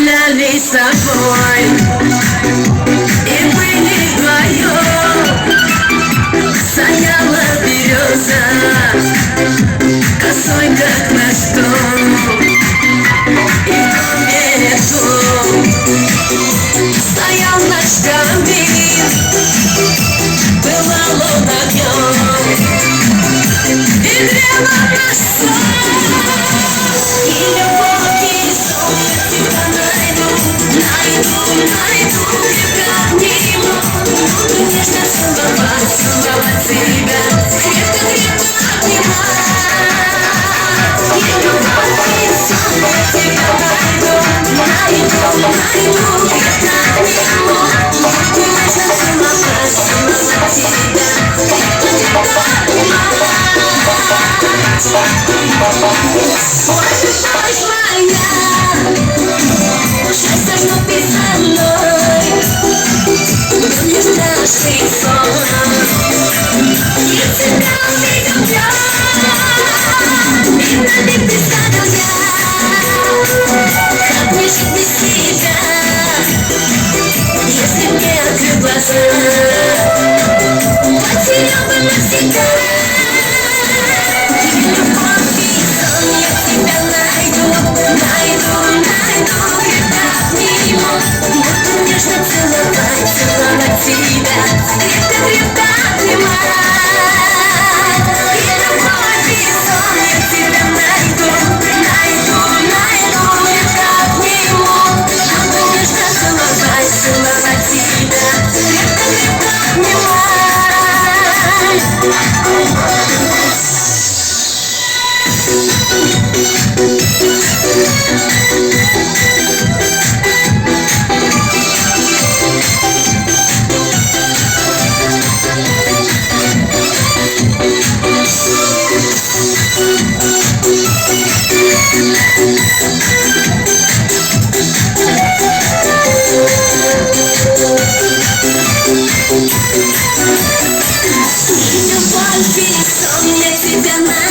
гуляли с тобой и были вдвоем. Стояла береза косой, как наш дом, и в доме том стоял наш камин, пылал он огнем и грел наш сон. И любовь, и сон я тебя найду, как обниму, буду нежно целовать тебя, крепко обнимать. И любовь, и сон я тебя найду, крепко обниму, буду нежно целовать тебя, крепко обнимать. Ой, любовь моя, счастье, что ты со мной, мне страшный сон, и тебя увидел я, и навек представил я, как мне жить без тебя, если мне открыть глаза, потерял бы навсегда. Любовь и сон я тебя найду.